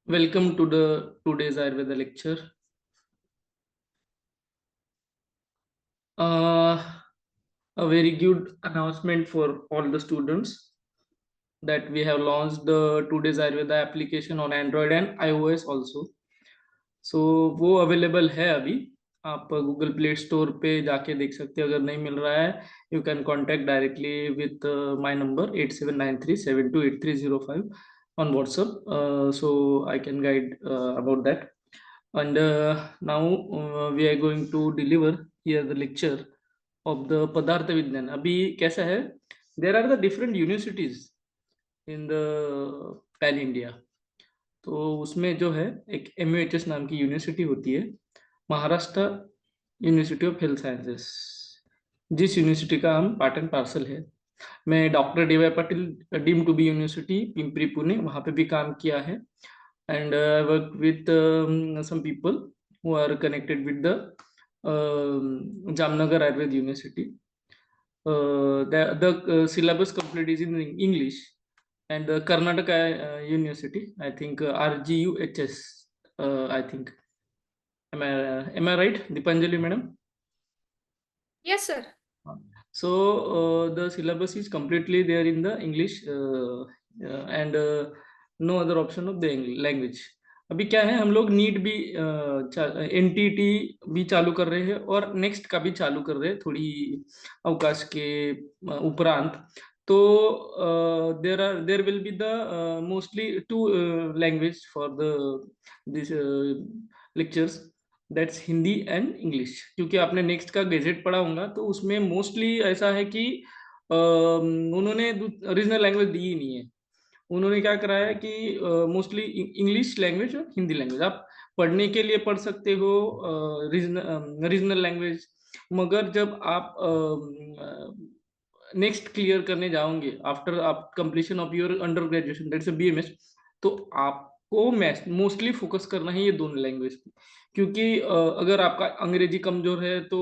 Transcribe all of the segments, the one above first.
Welcome to the today's Ayurveda lecture. Uh, a very good announcement for all the students that we have launched the today's Ayurveda application on Android and iOS also. So वो available है अभी. आप Google play store पे जाके देख सकते हैं. अगर नहीं मिल रहा है you can contact directly with my number 8793728305 on WhatsApp. So I can guide about that. And now we are going to deliver here the lecture of the Padartha Vigyan. अभी कैसा है? There are the different universities in the pan India. तो उसमें जो है एक MUHS नाम की यूनिवर्सिटी होती है, Maharashtra university of health sciences, जिस यूनिवर्सिटी का हम पार्ट एंड पार्सल है. मैं doctor DY Patil deem to be university Pimpri Pune वहाँ पे भी काम किया है. And I work with some people who are connected with the Jamnagar Ayurved University. The syllabus complete is in English, and the Karnataka University, I think RGUHS, I think. Am I right, Dipanjali madam? Yes, sir. So the syllabus is completely there in the English, and no other option of the language. अभी क्या है, हम लोग नीट भी NTT भी चालू कर रहे हैं और नेक्स्ट का भी चालू कर रहे हैं थोड़ी अवकाश के उपरांत. तो there will be the mostly 2 language for the this lectures, that's Hindi end English. क्योंकि आपने नेक्स्ट का गेजेट पढ़ा होगा तो उसमें मोस्टली ऐसा है कि उन्होंने रीजनल लैंग्वेज दी ही नहीं है. उन्होंने क्या कराया है कि मोस्टली इंग्लिश लैंग्वेज और हिंदी लैंग्वेज आप पढ़ने के लिए पढ़ सकते हो रीजनल लैंग्वेज. मगर जब आप नेक्स्ट क्लियर करने जाओगे आफ्टर आप completion of your under graduation, that's BMS, तो आपको मोस्टली फोकस करना है ये दोनों लैंग्वेज पे. क्योंकि अगर आपका अंग्रेजी कमजोर है तो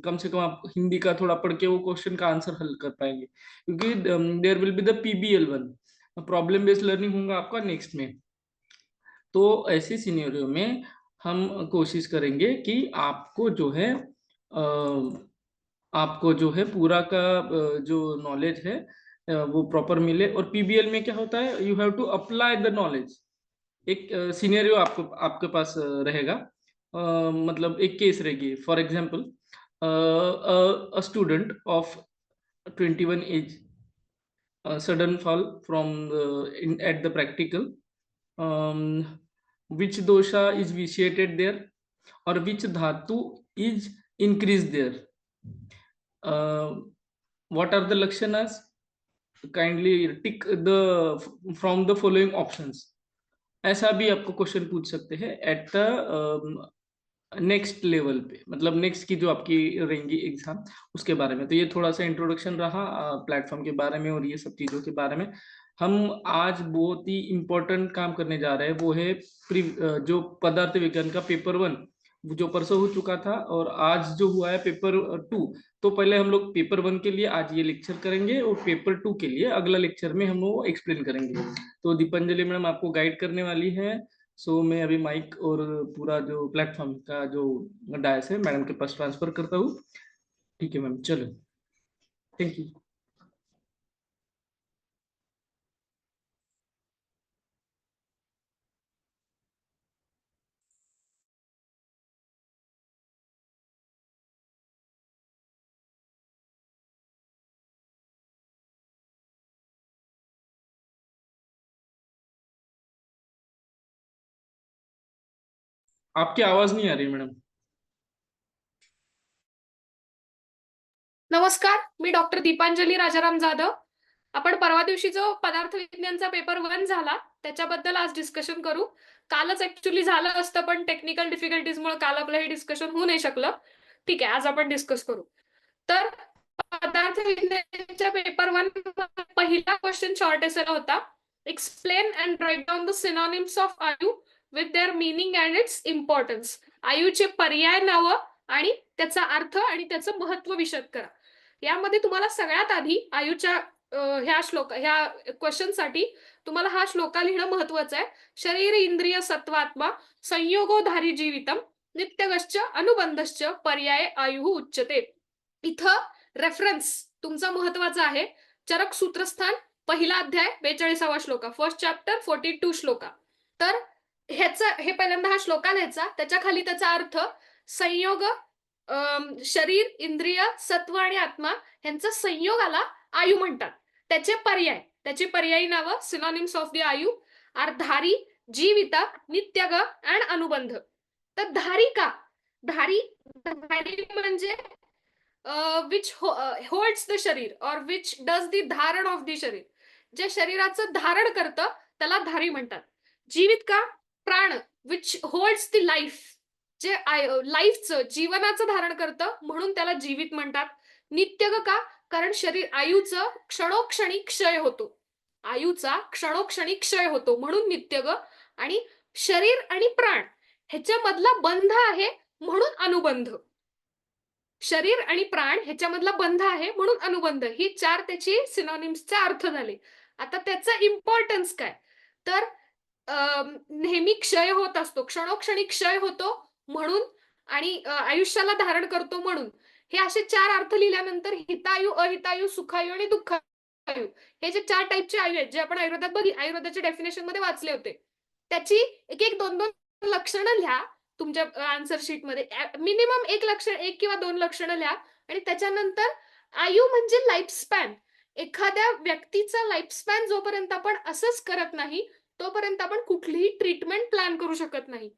कम से कम आप हिंदी का थोड़ा पढ़ के वो क्वेश्चन का आंसर हल कर पाएंगे. क्योंकि there will be the PBL1, problem based learning होगा आपका नेक्स्ट में. तो ऐसी सिनेरियो में हम कोशिश करेंगे कि आपको जो है आपको जो है पूरा का जो नॉलेज है वो प्रॉपर मिले. और PBL में क्या होता है, you have to apply the knowledge. एक सिनेरियो आपको आपके पास रहेगा, मतलब एक केस रहेगी. For example, a student of 21 age sudden fall from at the practical, which dosha is vitiated there or which dhatu is increased there. What are the lakshanas? Kindly tick the from the following options. ऐसा भी आपको question पूछ सकते हैं at the next level पे, मतलब next की जो आपकी रहेंगी एग्जाम उसके बारे में. तो ये थोड़ा सा इंट्रोडक्शन रहा प्लेटफॉर्म के बारे में और ये सब चीजों के बारे में. हम आज बहुत ही इंपॉर्टेंट काम करने जा रहे हैं, वो है जो पदार्थ विज्ञान का पेपर 1 जो परसों हो चुका था और आज जो हुआ है पेपर 2. तो पहले हम लोग पेपर 1 के लिए आज ये लेक्चर करेंगे और पेपर 2 के लिए अगला लेक्चर में हम वो एक्सप्लेन करेंगे. तो दीपांजलि मैडम आपको गाइड करने वाली है. सो मैं अभी माइक और पूरा जो प्लेटफॉर्म का जो डायस है मैडम के पास ट्रांसफर करता हूँ. ठीक है मैम, चलो. Thank you. आपकी आवाज नहीं आ रही मैडम. नमस्कार, मी डॉक्टर दीपांजली राजाराम जाधव. आपण परवा दिवशी जो पदार्थ विज्ञानचा पेपर 1 झाला त्याच्याबद्दल आज डिस्कशन करू. कालच ऍक्च्युली झालं असतं पण टेक्निकल डिफिकल्टीजमुळे काल आपलं हे डिस्कशन होऊ नाही शकलं. ठीक आहे, आज आपण डिस्कस करू. तर पदार्थ विज्ञानाच्या पेपर 1 पहिला क्वेश्चन शॉर्ट एसेला होता. Explain and write down the synonyms of ayu with their meaning and its importance. आयुचे पर्याय नावं आणि त्याचा अर्थ आणि त्याचं महत्व विशद करा. यामध्ये तुम्हाला सगळ्यात आधी आयुच्या ह्या क्वेश्चनसाठी तुम्हाला हा श्लोका लिहिणं महत्वाचं आहे. शरीर इंद्रिय सत्वात्मा संयोगोधारी जीवितम नित्यगश्च अनुबंधश्च पर्याय आयुः उच्यते. इथं रेफरन्स तुमचा महत्वाचा आहे. चरक सूत्रस्थान पहिला अध्याय 42वा श्लोका, फर्स्ट चॅप्टर 42 श्लोका. तर हे पहिल्यांदा हा श्लोका लिहायचा, त्याच्या खाली त्याचा अर्थ संयोग, शरीर इंद्रिय सत्व आणि आत्मा यांचा संयोगाला आयु म्हणतात. त्याची पर्यायी नावं सिनॉनिम्स ऑफ द आयु आर धारी, जीविता, नित्यग अँड अनुबंध. तर धारी का? धारी म्हणजे विच होल्ड्स द शरीर और विच डज द धारण ऑफ द शरीर. जे शरीराचं धारण करतं त्याला धारी म्हणतात. जीवित का? प्राण, विच होल्ड्स द लाईफ, जे लाईफचं जीवनाचं धारण करतं म्हणून त्याला जीवित म्हणतात. नित्यग का? कारण शरीर आयुचा क्षणोक्षणी क्षय होतो. आयुचा क्षणोक्षणी क्षय होतो म्हणून नित्यग. आणि शरीर आणि प्राण ह्याच्यामधला बंध आहे म्हणून अनुबंध. शरीर आणि प्राण ह्याच्यामधला बंध आहे म्हणून अनुबंध. ही चार त्याची सिनॉनिम्सचे अर्थ झाले. आता त्याचा इम्पॉर्टन्स काय? तर नेहमी क्षय होत असतो, क्षणोक्षणी क्षय होतो म्हणून, आणि आयुष्याला धारण करतो म्हणून. हे असे चार अर्थ लिहिल्यानंतर हितायु, अहितायु, सुखायु आणि दुःखायु हे जे चार टाईपचे आयु आहेत जे आपण आयुर्वेदाच्या डेफिनेशन मध्ये वाचले होते, त्याची एक एक दोन दोन लक्षणं लिहा तुमच्या आन्सर शीट मध्ये. मिनिमम एक किंवा दोन लक्षणं लिहा. आणि त्याच्यानंतर आयु म्हणजे लाईफ स्पॅन. एखाद्या व्यक्तीचा लाईफ स्पॅन जोपर्यंत आपण असंच करत नाही तोपर्यंत आपण कुठलीही ट्रीटमेंट प्लॅन करू शकत नाही.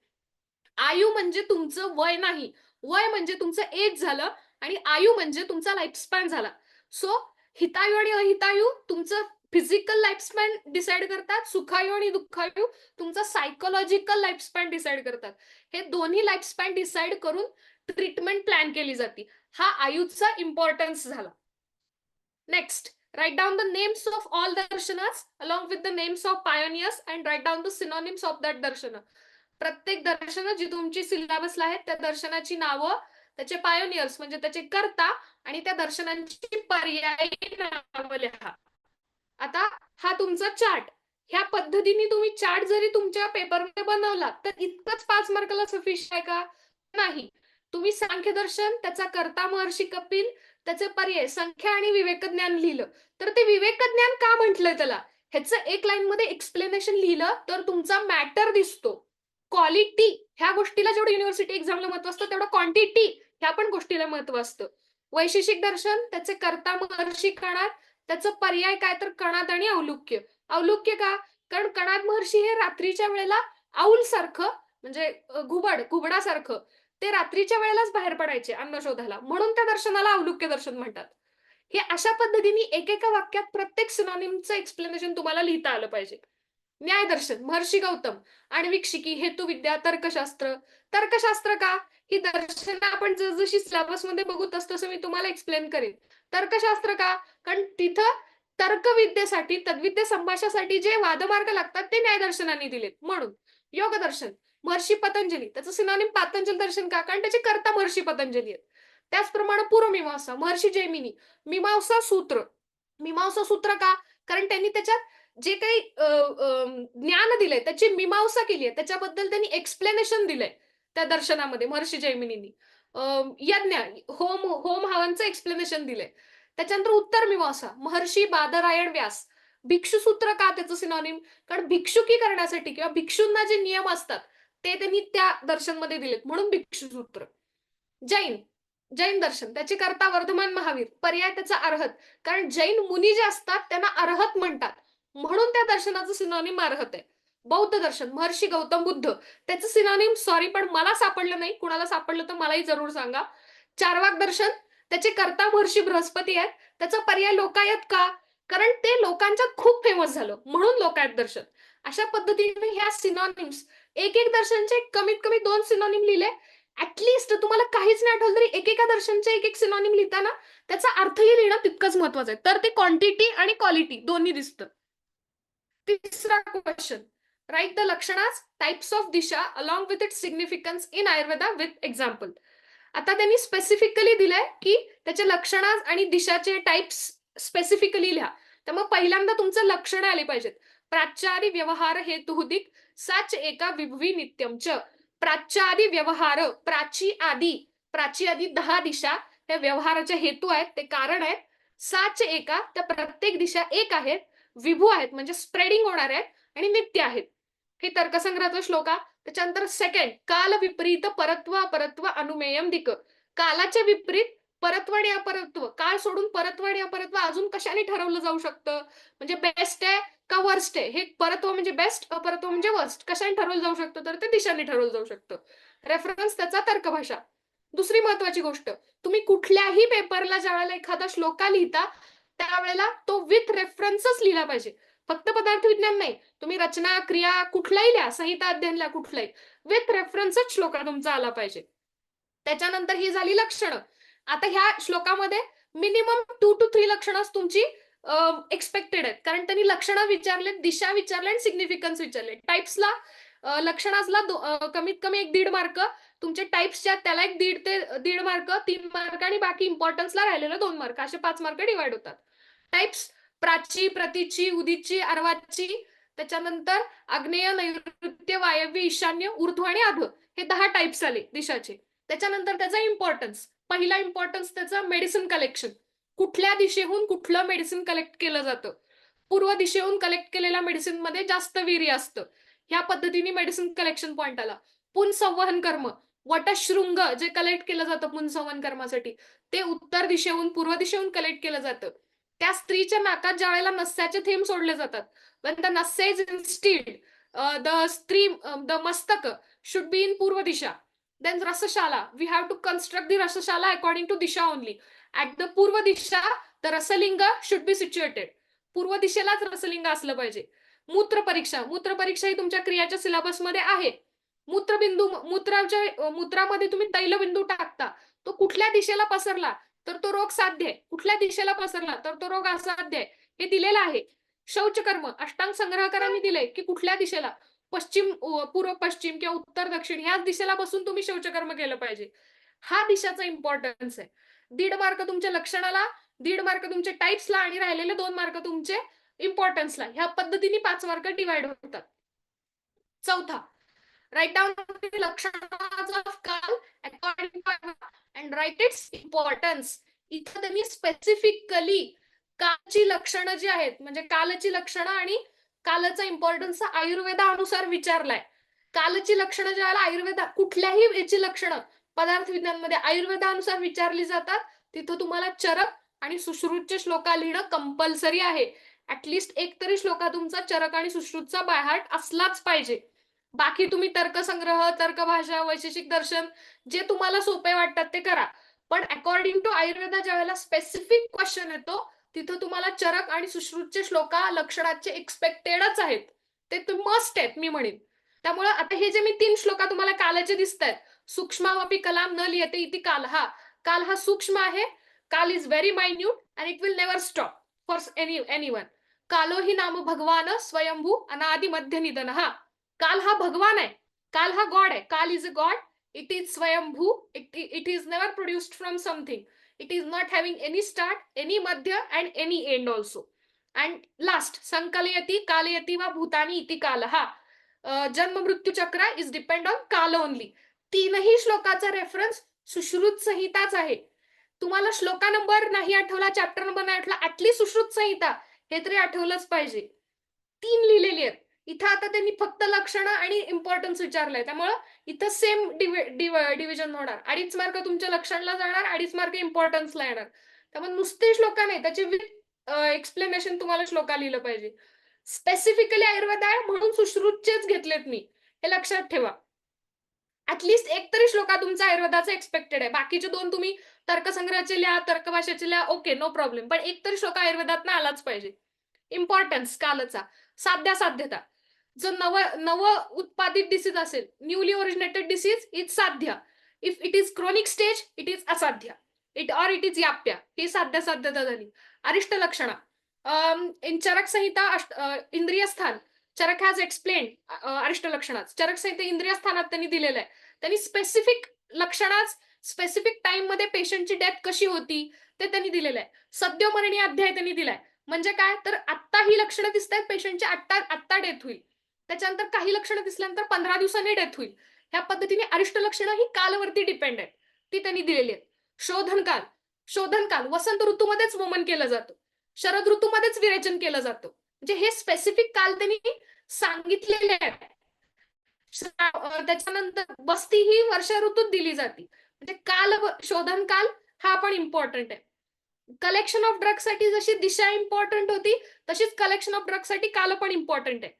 आयु म्हणजे तुमचं वय नाही, वय म्हणजे तुमचं एज झालं आणि आयु म्हणजे तुमचा लाईफ स्पॅन झाला. सो हितायु आणि अहितायु तुमचं फिजिकल लाईफ स्पॅन डिसाईड करतात. सुखायु आणि दुःखायु तुमचा सायकोलॉजिकल लाईफ स्पॅन डिसाईड करतात. हे दोन्ही लाईफ स्पॅन डिसाईड करून ट्रीटमेंट प्लॅन केली जाते. हा आयुचा इम्पॉर्टन्स झाला. Next, write down the names of all darshanas along with the names of pioneers and write down the synonyms of that darshana. प्रत्येक दर्शन जी तुमची सिलेबसला आहेत त्या दर्शनाची नावं, त्याचे पायोनियर्स म्हणजे त्याचे कर्ता आणि त्या दर्शनांची पर्यायी नावं लिहा. आता हा तुमचा चार्ट. ह्या पद्धतीने तुम्ही चार्ट जरी तुमच्या पेपरमध्ये बनवला तर इतकंच 5 मार्काला सफिशियंट आहे का? नाही. तुम्ही सांख्यदर्शन, त्याचा कर्ता महर्षी कपिल, त्याचे पर्याय संख्या आणि विवेकज्ञान लिहिलं तर ते विवेकज्ञान का म्हटलंय त्याला, ह्याचं एक लाईन मध्ये एक्सप्लेनेशन लिहिलं तर तुमचा मॅटर दिसतो. क्वालिटी ह्या गोष्टीला जेवढं युनिव्हर्सिटी एक्झामला महत्व असतं तेवढं क्वांटिटी ह्या पण गोष्टीला महत्व असतं. वैशेषिक दर्शन, त्याचे कर्ता महर्षी कणाद, त्याचं पर्याय काय तर कणाद आणि अवलुक्य. अवलुक्य का? कारण कणाद महर्षी हे रात्रीच्या वेळेला आऊल सारखं म्हणजे घुबडासारखं ते रात्रीच्या वेळेलाच बाहेर पडायचे अन्न शोधायला, म्हणून त्या दर्शनाला अवलुक्य दर्शन म्हणतात. हे अशा पद्धतीने एकेका वाक्यात प्रत्येक सिनॉनिमचं एक्सप्लेनेशन तुम्हाला लिहिता आलं पाहिजे. न्यायदर्शन, महर्षी गौतम, आण्विक हेतुविद्या, तर्कशास्त्र. तर्कशास्त्र का? ही दर्शनं आपण जसजशी सिलेबसमध्ये बघू तसं मी तुम्हाला एक्सप्लेन करेन. तर्कशास्त्र का? कारण तिथं तर्कविद्येसाठी, तद्विद्य संभाषणासाठी जे वादमार्ग लागतात ते न्यायदर्शनाने दिलेत म्हणून. योगदर्शन, महर्षी पतंजली, त्याचं सिनॉनिम पातंजल दर्शन का? कारण त्याचे कर्ता महर्षी पतंजली आहेत. त्याचप्रमाणे पूर्वमीमांसा, महर्षी जैमिनी. मीमांसा सूत्र का? कारण त्यांनी त्याच्यात जे काही ज्ञान दिलंय त्याची मीमांसा केली आहे, त्याच्याबद्दल त्यांनी एक्सप्लेनेशन दिलंय त्या दर्शनामध्ये महर्षी जैमिनींनी. यज्ञ, होम हवनचं एक्सप्लेनेशन दिलंय. त्याच्यानंतर उत्तर मीमांसा, महर्षी बादरायण व्यास. भिक्षुसूत्र का त्याचं सिनॉनिम? कारण भिक्षुकी करण्यासाठी किंवा भिक्षूंना जे नियम असतात ते त्यांनी त्या दर्शनमध्ये दिलेत म्हणून भिक्षुसूत्र. जैन दर्शन, त्याचे कर्ता वर्धमान महावीर, पर्याय त्याचा अर्हत, कारण जैन मुनी जे असतात त्यांना अर्हत म्हणतात म्हणून त्या दर्शनाचं सिनॉनिम अर्हत आहे. बौद्ध दर्शन, महर्षी गौतम बुद्ध, त्याचं सिनॉनिम सॉरी पण मला सापडलं नाही, कुणाला सापडलं तर मलाही जरूर सांगा. चार्वाक दर्शन, त्याचे कर्ता महर्षी बृहस्पती आहेत, त्याचा पर्याय लोकायत का? कारण ते लोकांच्यात खूप फेमस झालं म्हणून लोकायत दर्शन. अशा पद्धतीने ह्या सिनॉनिम्स एक दर्शनचे कमीत कमी 2 सिनॉनिम लिहिले. ऍटलिस्ट तुम्हाला काहीच नाही आठवलं तरी एकेका दर्शनचे एक सिनॉनिम लिहिताना त्याचा अर्थही लिहिणं तितकंच महत्वाचं आहे, तर ते क्वांटिटी आणि क्वालिटी दोन्ही दिसतं. तिसरा question, write the lakshanas types of disha along with its significance in Ayurveda with example. आता त्यांनी स्पेसिफिकली दिलंय की त्याचे लक्षणा आणि दिशाचे टाइप्स स्पेसिफिकली लिहा. त्यामुळे पहिल्यांदा तुमचं लक्षणं आली पाहिजेत. प्राच्यादि व्यवहार हेतुहुदिक साच एका विभवी नित्यम च. प्राच्यादि व्यवहार, प्राची आदी 10 दिशा त्या व्यवहाराचे हेतू आहेत, ते कारण आहेत. साच एका, त्या प्रत्येक दिशा एक आहेत, विभू आहेत म्हणजे स्प्रेडिंग होणार आहेत, आणि नित्य आहेत. हे तर्कसंग्रहाचा श्लोक आहे. त्याच्यानंतर सेकंड, काल विपरीत परत्व अपरत्व अनुमेयम दिक. कालाच्या विपरीत परत्व आणि अपरत्व, काळ सोडून परत्व आणि अपरत्व अजून कशाने ठरवलं जाऊ शकतं, म्हणजे बेस्ट आहे का वर्स्ट आहे, हे परत्व म्हणजे बेस्ट, अपरत्व म्हणजे वर्स्ट, कशाने ठरवलं जाऊ शकतं, तर ते दिशाने ठरवलं जाऊ शकतं. रेफरन्स त्याचा तर्कभाषा. दुसरी महत्वाची गोष्ट, तुम्ही कुठल्याही पेपरला ज्यावेळेला एखादा श्लोका लिहिता त्यावेळेला तो विथ रेफरन्सच लिहिला पाहिजे. फक्त पदार्थ विज्ञान नाही, तुम्ही रचना, क्रिया कुठलाही लिहा, संहिता अध्ययन लिहा, कुठलाही विथ रेफरन्सच श्लोका तुमचा आला पाहिजे. त्याच्यानंतर ही झाली लक्षणं. आता ह्या श्लोकामध्ये मिनिमम 2 to 3 लक्षणं तुमची एक्सपेक्टेड आहेत, कारण त्यांनी लक्षणं विचारले, दिशा विचारले आणि सिग्निफिकन्स विचारले. टाइप्सला लक्षणासला कमीत कमी 1-1.5 मार्क, तुमचे टाइप्सच्या त्याला 1 ते 1.5 मार्क, 3 मार्क, आणि बाकी इम्पॉर्टन्सला राहिलेलं 2 मार्क, असे 5 मार्क डिवाइड होतात. टाइप्स प्राची, प्रतीची, उदीची, अर्वाची, त्याच्यानंतर आग्नेय, नैऋत्य, वायव्य, ईशान्य, ऊर्ध्व आणि अध, हे 10 टाइप्स आले दिशाचे. त्याच्यानंतर त्याचा इम्पॉर्टन्स, पहिला इम्पॉर्टन्स त्याचा मेडिसिन कलेक्शन, कुठल्या दिशेहून कुठलं मेडिसिन कलेक्ट केलं जातं. पूर्व दिशेहून कलेक्ट केलेल्या मेडिसिन मध्ये जास्त वीर्य असतं, ह्या पद्धतीने मेडिसिन कलेक्शन पॉइंट आला. पुनसंवहन कर्म, वटशृंग जे कलेक्ट केलं जातं पुनसंवहन कर्मासाठी, ते उत्तर दिशेहून पूर्व दिशेहून कलेक्ट केलं जातं. त्या स्त्रीच्या नाकात ज्या वेळेला नस्याचे थेंब सोडले जातात, when the नस्य is instilled, the मस्तक should be in पूर्व दिशा. Then rasashala, we have to construct the rasashala according to disha only. At the पूर्व दिशा the rasalinga should be situated. पूर्व दिशेलाच रसलिंग असलं पाहिजे. मूत्र परीक्षा ही तुमच्या क्रियाच्या सिलेबसमध्ये आहे. मूत्रामध्ये तुम्ही तैलबिंदू टाकता, तो कुठल्या दिशेला पसरला तर तो रोग साध्य आहे, कुठल्या दिशेला पसरला तर तो रोग असाध्य आहे, हे दिलेलं आहे. शौचकर्म अष्टांग संग्रहकारांनी दिले की कुठल्या दिशेला, पश्चिम, पूर्व पश्चिम किंवा उत्तर दक्षिण ह्याच दिशेला बसून तुम्ही शौचकर्म केलं पाहिजे. हा दिशाचा इम्पॉर्टन्स आहे. 1.5 मार्क तुमच्या लक्षणाला, 1.5 मार्क तुमच्या टाइप्सला, आणि राहिलेले 2 मार्क तुमचे इम्पॉर्टन्सला. ह्या पद्धतीने 5 मार्क डिवाइड होतात. चौथा, राईट डाऊन लक्षणाज ऑफ काल according to and write its importance. इथं त्यांनी स्पेसिफिकली कालची लक्षणं जी आहेत, म्हणजे कालची लक्षणं आणि कालचा इम्पॉर्टन्स आयुर्वेदानुसार विचारलाय. कालची लक्षणं ज्यावेळेला आयुर्वेदा, कुठल्याही याची लक्षणं पदार्थ विज्ञानमध्ये आयुर्वेदानुसार विचारली जातात, तिथं तुम्हाला चरक आणि सुश्रुतचे श्लोका लिहिणं कंपल्सरी आहे. ऍटलिस्ट एक तरी श्लोका तुमचा चरक आणि सुश्रुतचा बायहार्ट असलाच पाहिजे. बाकी तुम्ही तर्कसंग्रह, तर्कभाषा, वैशेषिक दर्शन जे तुम्हाला सोपे वाटतात ते करा, पण अकॉर्डिंग टू आयुर्वेदा ज्यावेळेला स्पेसिफिक क्वेश्चन येतो तिथं तुम्हाला चरक आणि सुश्रुतचे श्लोका लक्षणाचे एक्सपेक्टेडच आहेत, ते मस्ट आहेत मी म्हणेन. त्यामुळे आता हे जे मी 3 श्लोका तुम्हाला कालाचे दिसत आहेत, सूक्ष्मावपी कलाम न लिहते इति काल, काल हा सूक्ष्म आहे, kala is very minute and it will never stop for anyone. कालो ही नाम भगवान स्वयंभू अनादि मध्य निधन. काल हा भगवान आहे, काल हा गॉड आहे, kala is a god, it is svayambhu, it is never produced from something, it is not having any start, any madhya and any end also. And last, sankalayati kalayati va bhutani iti kala. जन्म मृत्यू चक्र is depend on काल only. 3ही श्लोकाचा reference Sushrut संहिताच आहे. तुम्हाला shloka number नाही आठवला, chapter number नाही आठवला, ऍटलीस्ट सुश्रुत संहिता हे तरी आठवलंच पाहिजे. 3 लिहिलेली आहेत. इथं आता त्यांनी फक्त लक्षणं आणि इम्पॉर्टन्स विचारलंय, त्यामुळं इथं सेम डिव्हिजन होणार. 2.5 मार्क तुमच्या लक्षणाला जाणार, 2.5 मार्क इम्पॉर्टन्सला येणार. त्यामुळे नुसते श्लोका नाही, त्याचे विथ एक्सप्लेनेशन तुम्हाला श्लोका लिहिलं पाहिजे. स्पेसिफिकली आयुर्वेद आहे म्हणून सुश्रुतचेच घेतलेत मी, हे लक्षात ठेवा. ऍटलीस्ट एक तरी श्लोका तुमचा आयुर्वेदाचा एक्सपेक्टेड आहे. बाकीचे 2 तुम्ही तर्कसंग्रहाचे लिहा, तर्कभाषेचे लिहा, ओके नो प्रॉब्लेम, पण एक तरी श्लोका आयुर्वेदात आलाच पाहिजे. इम्पॉर्टन्स कालचा, साध्यता, जो नव उत्पादित डिसीज असेल, न्यूली ओरिजिनेटेड डिसीज इज साध्य, if it is chronic stage it is असाध्य, इट इज याप्य, ही साध्यता झाली. अरिष्ट लक्षणा, इन चरक संहिता इंद्रिय स्थान, चरक हॅज एक्सप्लेन अरिष्ट लक्षणात, चरक संहिता इंद्रिय स्थानात त्यांनी दिलेलं आहे. त्यांनी स्पेसिफिक लक्षणात स्पेसिफिक टाइम मध्ये पेशंटची डेथ कशी होती ते त्यांनी दिलेलं आहे. सद्योमरणी अध्याय त्यांनी दिलाय. म्हणजे काय, तर आत्ता ही लक्षणं दिसत आहेत पेशंटची, आत्ता डेथ होईल, त्याच्यानंतर काही लक्षणं दिसल्यानंतर 15 दिवसांनी डेथ होईल. ह्या पद्धतीने अरिष्ट लक्षणं ही कालवरती डिपेंड आहेत, ती त्यांनी दिलेली आहेत. शोधनकाल वसंत ऋतूमध्येच वमन केलं जातं, शरद ऋतूमध्येच विरेचन केलं जातं. म्हणजे हे स्पेसिफिक काल त्यांनी सांगितलेले आहेत. त्याच्यानंतर बस्ती ही वर्ष ऋतूत दिली जाते. म्हणजे शोधनकाल हा पण इम्पॉर्टंट आहे. कलेक्शन ऑफ ड्रग साठी जशी दिशा इम्पॉर्टंट होती, तशीच कलेक्शन ऑफ ड्रग साठी काल पण इम्पॉर्टंट आहे.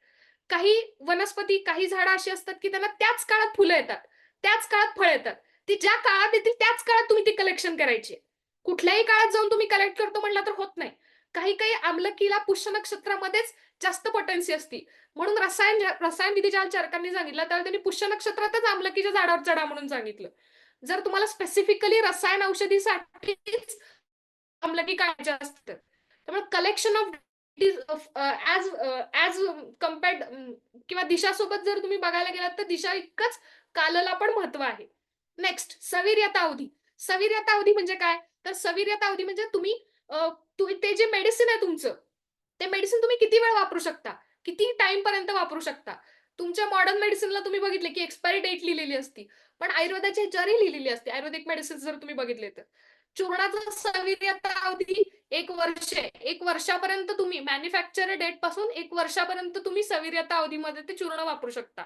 काही वनस्पती, काही झाडं अशी असतात की त्यांना त्याच काळात फुलं येतात, त्याच काळात फळ येतात. ती ज्या काळात येतील त्याच काळात तुम्ही ती कलेक्शन करायची. कुठल्याही काळात जाऊन तुम्ही कलेक्ट करतो म्हटलं तर होत नाही. काही काही आमलकीला पुष्य नक्षत्रामध्येच जास्त पोटेन्सी असते. म्हणून रसायन विधी ज्या चरकांनी सांगितलं त्यावेळी त्यांनी पुष्य नक्षत्रातच आमलकीच्या झाडावर चढा म्हणून सांगितलं. जर तुम्हाला स्पेसिफिकली रसायन औषधीसाठीच आमलकी काढायचे असतं, त्यामुळे कलेक्शन ऑफ ऍज कम्पेअर्ड किंवा दिशासोबत जर तुम्ही बघायला गेलात तर दिशा इतकंच कालला पण महत्व आहे. नेक्स्ट, सवीर्यता अवधी म्हणजे काय, तर सवीर्यता अवधी म्हणजे ते जे मेडिसिन आहे तुमचं, ते मेडिसिन तुम्ही किती वेळ वापरू शकता, किती टाइम पर्यंत वापरू शकता. तुमच्या मॉडर्न मेडिसिनला तुम्ही बघितले की एक्सपायरी डेट लिहिलेली असती, पण आयुर्वेदाची ह्याच्यावरही लिहिलेली असते. आयुर्वेदिक मेडिसिन जर तुम्ही बघितले तर चूर्णाचा सवीर्यता अवधी 1 वर्ष आहे. 1 वर्षापर्यंत तुम्ही मॅन्युफॅक्चर डेट पासून 1 वर्षापर्यंत तुम्ही सवीर्यता अवधीमध्ये ते चूर्ण वापरू शकता.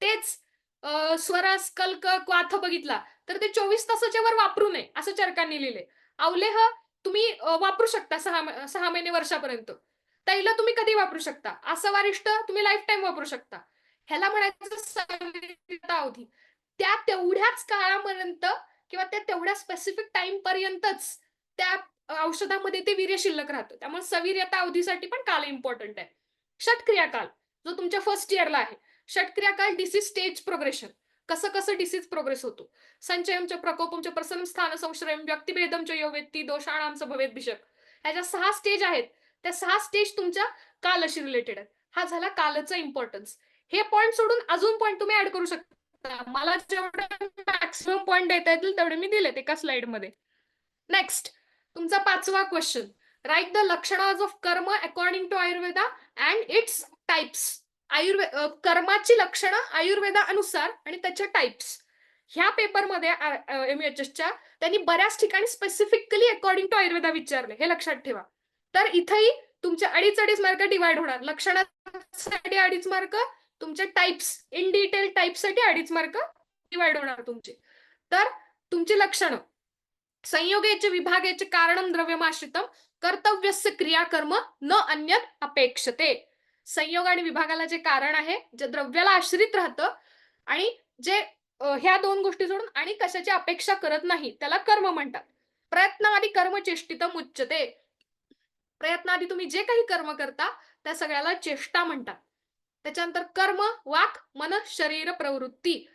तेच स्वरस, कल्क, क्वाथ बघितला तर ते 24 तासाच्या वर वापरू नये असं चरकांनी लिहिले. अवलेह तुम्ही वापरू शकता 6 महिने वर्षापर्यंत. तैल तुम्ही कधी वापरू शकता. आसवारिष्ट तुम्ही लाईफ टाईम वापरू शकता. ह्याला म्हणायचं सवीर्यता अवधी. त्या तेवढ्याच काळापर्यंत किंवा त्या तेवढ्या स्पेसिफिक टाइम पर्यंतच त्या औषधामध्ये ते वीर्य शिल्लक राहतं. त्यामुळे सवीर्यता अवधीसाठी पण काल इम्पॉर्टंट आहे. षटक्रिया काल जो तुमच्या फर्स्ट इयरला आहे. षटक्रिया काल डिसीज स्टेज प्रोग्रेशन, कसं कसं डिसीज प्रोग्रेस होतो. संचयम च प्रकोपम च प्रसन्नम स्थान संश्रयम व्यक्तिभेदम च यो वेत्ती दोषाणाम च भवेत भिषक. ह्याच्या 6 स्टेज आहेत. त्या 6 स्टेज तुमच्या कालशी रिलेटेड आहेत. हा झाला कालचा इम्पॉर्टन्स. हे पॉईंट सोडून अजून पॉईंट तुम्ही ऍड करू शकता. मला जेवढे मॅक्सिमम पॉईंट देता येतील तेवढे मी दिलेत एका स्लाइड मध्ये. नेक्स्ट, तुमचा 5वा question, write the lakshanas of karma according to Ayurveda and its types. कर्माची लक्षणं आयुर्वेदानुसार आणि त्याच्या टाइप्स. ह्या पेपरमध्ये MHSच्या त्यांनी बऱ्याच ठिकाणी स्पेसिफिकली अकॉर्डिंग टू आयुर्वेदा विचारले, हे लक्षात ठेवा. तर इथंही तुमचे 2.5 मार्क डिवाइड होणार. लक्षणासाठी 2.5 मार्क, तुमच्या टाइप्स इन डिटेल टाइपसाठी 2.5 मार्क डिवाइड होणार तुमचे. तर तुमची लक्षणं, संयोगाचे विभागाचे कारणम द्रव्यमाश्रितम कर्तव्यस्य क्रियाकर्म न अन्यत अपेक्षते. संयोग आणि विभागाला जे कारण आहे, जे द्रव्याला आश्रित राहतं आणि जे ह्या 2 गोष्टी सोडून आणि कशाची अपेक्षा करत नाही त्याला कर्म म्हणतात. प्रयत्नाआधी कर्म चेष्टितम उच्यते. प्रयत्नाआधी तुम्ही जे काही कर्म करता त्या सगळ्याला चेष्टा म्हणतात. त्याच्यानंतर कर्म, वाक, मन, शरीर, प्रवृत्ती.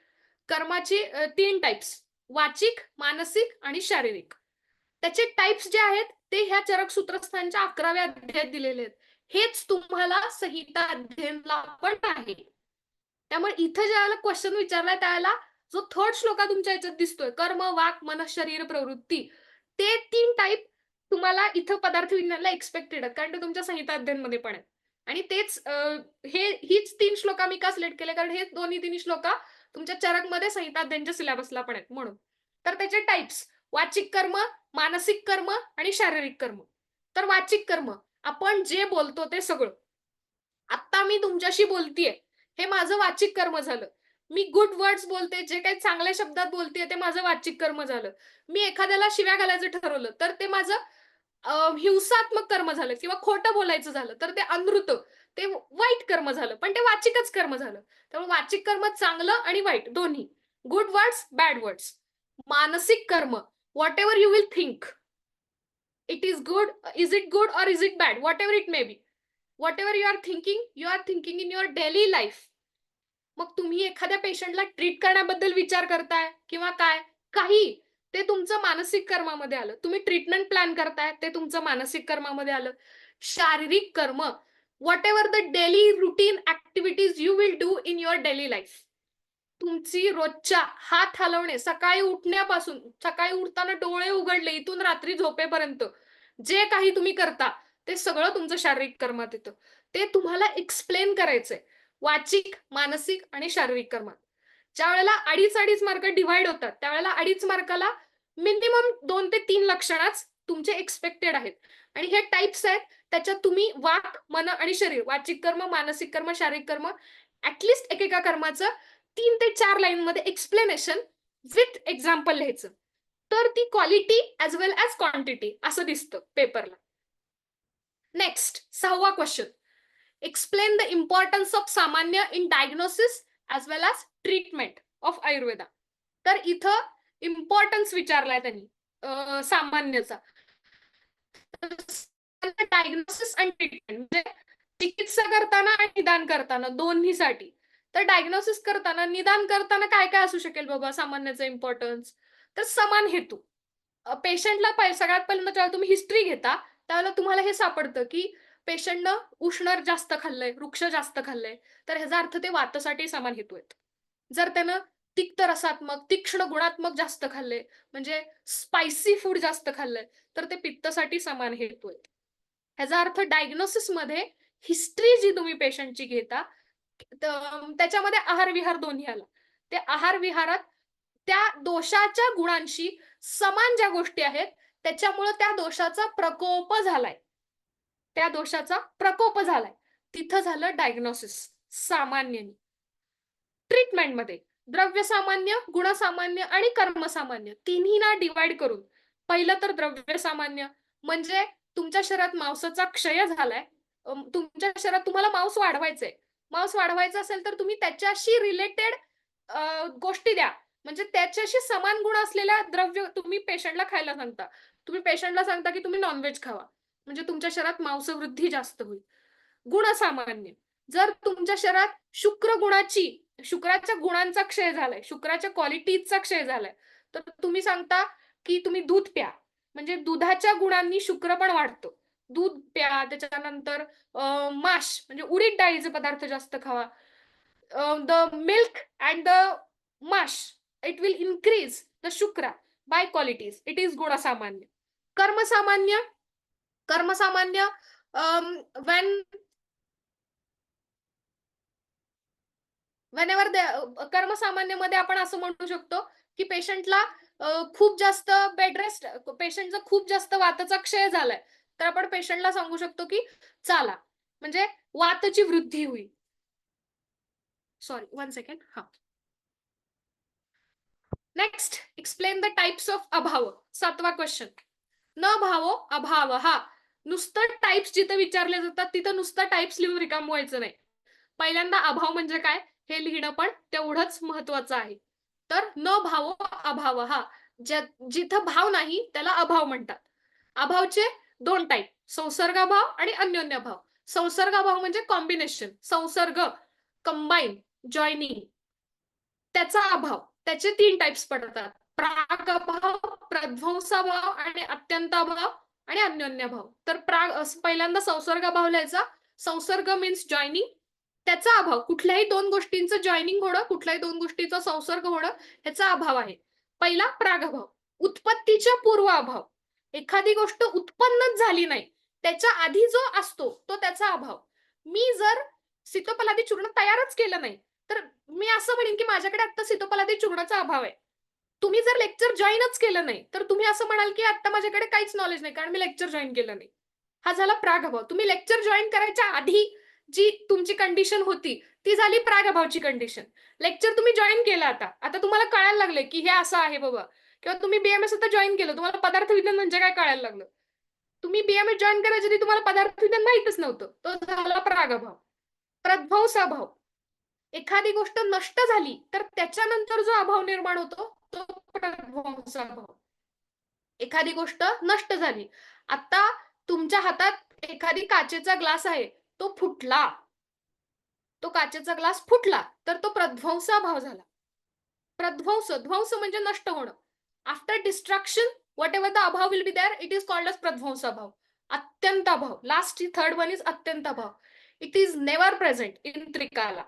कर्माची 3 टाइप्स, वाचिक, मानसिक आणि शारीरिक. त्याचे टाइप्स जे आहेत ते ह्या चरक सूत्रस्थांच्या 11व्या अध्यायात दिलेले आहेत. हेच तुम्हाला संहिता अध्ययनला पण आहे. त्यामुळे इथं ज्यावेळेला क्वेश्चन विचारलाय त्यावेळेला जो थर्ड श्लोका तुमच्या याच्यात दिसतोय, कर्म, वाक, मन, शरीर, प्रवृत्ती, ते 3 टाइप तुम्हाला इथं पदार्थ विज्ञानला एक्सपेक्टेड आहेत, कारण ते तुमच्या संहिता अध्ययनमध्ये पण आहेत. आणि तेच हीच 3 श्लोका मी का सिलेक्ट केले, कारण हे दोन्ही 3 श्लोका तुमच्या चरकमध्ये संहिता अध्ययनच्या सिलेबसला पण आहेत म्हणून. तर त्याचे टाइप्स, वाचिक कर्म, मानसिक कर्म आणि शारीरिक कर्म. तर वाचिक कर्म, आपण जे बोलतो ते सगळं. आता मी तुमच्याशी बोलतीये, हे माझं वाचिक कर्म झालं. मी गुड वर्ड्स बोलते, जे काही चांगल्या शब्दात बोलते ते माझं वाचिक कर्म झालं. मी एखाद्याला शिव्या घालायचं ठरवलं तर ते माझं हिंसात्मक कर्म झालं, किंवा खोटं बोलायचं झालं तर ते अनृत, ते वाईट कर्म झालं, पण ते वाचिकच कर्म झालं. त्यामुळे वाचिक कर्म चांगलं आणि वाईट दोन्ही, गुड वर्ड्स, बॅड वर्ड्स. मानसिक कर्म, whatever you will think, it is good, is it good or is it bad, whatever it may be, whatever you are thinking in your daily life. मग तुम्ही एखाद्या पेशंटला treat करण्याबद्दल विचार करताय किंवा काय, काही, ते तुमचं मानसिक कर्मामध्ये आलं. तुम्ही ट्रीटमेंट प्लॅन करताय, ते तुमचं मानसिक कर्मामध्ये आलं. शारीरिक कर्म, what ever the daily routine activities you will do in your daily life. तुमची रोजच्या हात हलवणे, सकाळी उठण्यापासून, सकाळी उठताना डोळे उघडले इथून रात्री झोपेपर्यंत जे काही तुम्ही करता ते सगळं तुमचं शारीरिक कर्मात येतं. ते तुम्हाला एक्सप्लेन करायचंय वाचिक, मानसिक आणि शारीरिक कर्मात. ज्या वेळेला 2.5 मार्क डिव्हाइड होतात, त्यावेळेला 2.5 मार्काला मिनिमम 2 ते 3 लक्षणच तुमचे एक्सपेक्टेड आहेत. आणि हे टाइप्स आहेत, त्याच्यात तुम्ही वाक, मन आणि शरीर, वाचिक कर्म, मानसिक कर्म, शारीरिक कर्म, ऍटलिस्ट एकेका कर्माचं 3 ते 4 लाईन मध्ये एक्सप्लेनेशन विथ एक्झाम्पल लिहायचं. तर ती quality as well as quantity असं दिसतं पेपरला. नेक्स्ट 6वा question. Explain the importance of samanya in diagnosis as well as treatment of Ayurveda. तर इथं इम्पॉर्टन्स विचारलाय त्यांनी सामान्यचा. डायग्नोसिस आणि ट्रीटमेंट म्हणजे चिकित्सा करताना आणि निदान करताना दोन्हीसाठी. तर डायग्नोसिस करताना, निदान करताना काय काय असू शकेल बाबा सामान्याचा इम्पॉर्टन्स? तर समान हेतू. पेशंटला सगळ्यात पहिल्यांदा जेव्हा तुम्ही हिस्ट्री घेता त्यावेळेला तुम्हाला हे सापडतं की पेशंटनं उष्ण जास्त खाल्लंय, वृक्ष जास्त खाल्लंय, तर ह्याचा अर्थ ते वातासाठी समान हेतू आहेत. जर त्यानं तिक्त रसात्मक, तीक्ष्ण गुणात्मक जास्त खाल्ले, म्हणजे स्पायसी फूड जास्त खाल्लंय, तर ते पित्तासाठी समान हेतू आहेत. ह्याचा अर्थ डायग्नोसिस मध्ये हिस्ट्री जी तुम्ही पेशंटची घेता त्याच्यामध्ये आहार विहार दोन्ही आला. ते आहार विहारात त्या दोषाच्या गुणांशी समान ज्या गोष्टी आहेत त्याच्यामुळे त्या दोषाचा प्रकोप झालाय, त्या दोषाचा प्रकोप झालाय, तिथं झालं डायग्नोसिस सामान्य. ट्रीटमेंटमध्ये द्रव्य सामान्य, गुणसामान्य आणि कर्मसामान्य तिन्हींना डिवाइड करून पहिलं तर द्रव्य सामान्य म्हणजे तुमच्या शरीरात मांसाचा क्षय झालाय, तुमच्या शरीरात तुम्हाला मांस वाढवायचंय. मांस वाढवायचं असेल तर तुम्ही त्याच्याशी रिलेटेड गोष्टी द्या, म्हणजे त्याच्याशी समान गुण असलेल्या द्रव्य तुम्ही पेशंटला खायला सांगता. तुम्ही पेशंटला सांगता की तुम्ही नॉनव्हेज खावा, म्हणजे तुमच्या शरीरात मांसवृद्धी जास्त होईल. गुणसामान्य जर तुमच्या शरीरात शुक्राच्या गुणांचा क्षय झालाय, शुक्राच्या क्वालिटीचा क्षय झालाय, तर तुम्ही सांगता की तुम्ही दूध प्या, म्हणजे दुधाच्या गुणांनी शुक्र पण वाढतो. दूध प्या. त्याच्यानंतर माश म्हणजे उडीद डाळीचे पदार्थ जास्त खावा. The milk and the masha it will increase the shukra by qualities. It is gunasamanya. Karmasamanya karmasamanya when whenever कर्मसामान्यमध्ये आपण असं म्हणू शकतो की पेशंटला खूप जास्त बेड रेस्ट, पेशंटचा खूप जास्त वाताचा क्षय झालाय, तर आपण पेशंटला सांगू शकतो की चाला, म्हणजे वाताची वृद्धी होईल. Sorry 1 second. हा, next explain the types of abhava. 7वा क्वेश्चन. न भावो अभाव. हा नुसतं टाइप्स जिथं विचारले जातात तिथं नुसतं टाइप्स लिहून रिकाम व्हायचं नाही. पहिल्यांदा अभाव म्हणजे काय हे लिहिणं पण तेवढंच महत्वाचं आहे. तर न भावो अभाव. हा जिथं भाव नाही त्याला अभाव म्हणतात. अभावचे 2 टाइप, संसर्गाभाव आणि अन्योन्यभाव. संसर्गाभाव म्हणजे कॉम्बिनेशन, संसर्ग, कंबाईन, जॉईनिंग, त्याचा अभाव. त्याचे 3 टाइप्स पडतात, प्राग अभाव, प्रध्वंसाभाव आणि अत्यंताभाव आणि अन्योन्यभाव. तर पहिल्यांदा संसर्गाभाव लिहायचा. संसर्ग मीन्स जॉईनिंग, त्याचा अभाव, कुठल्याही 2 गोष्टींचं जॉईनिंग होणं, कुठल्याही 2 गोष्टींचा संसर्ग होणं, ह्याचा अभाव आहे. पहिला प्रागभाव, उत्पत्तीच्या पूर्व अभाव. एखादी गोष्ट उत्पन्नच झाली नाही त्याच्या आधी जो असतो तो त्याचा अभाव. मी जर सीतोपलादी चूर्ण तयारच केलं नाही तर मी असं म्हणेन की माझ्याकडे आता सीतोपलादी चूर्णाचा अभाव आहे. तुम्ही जर लेक्चर जॉईनच केलं नाही तर तुम्ही असं म्हणाल की आता माझ्याकडे काहीच नॉलेज नाही कारण मी लेक्चर जॉईन केलं नाही. हा झाला प्रागभाव. तुम्ही लेक्चर जॉईन करायच्या आधी जी तुमची कंडिशन होती ती झाली प्रागभावची कंडिशन. लेक्चर तुम्ही जॉईन केलं, आता तुम्हाला कळायला लागले की हे असं आहे बाबा, किंवा तुम्ही बीएमएस आता जॉईन केलं, तुम्हाला पदार्थ विज्ञान म्हणजे काय कळायला लागलं. तुम्ही बीएमएस जॉईन करायच्या आधी तुम्हाला पदार्थ विज्ञान माहितच नव्हतं, तो झाला प्रागभाव. प्रध्वंसाभाव, एखादी गोष्ट नष्ट झाली तर त्याच्यानंतर जो अभाव निर्माण होतो तो प्रध्वंसाभाव. एखादी गोष्ट नष्ट झाली, आता तुमच्या हातात एखादी काचेचा ग्लास आहे, तो फुटला, तो काचेचा ग्लास फुटला तर तो प्रध्वंसाभाव झाला. ध्वंस म्हणजे नष्ट होणं. After destruction whatever the abhav will be there, it is called as pradhvansabhav. Atyantabhav, last third one is atyantabhav. It is never present in trikala.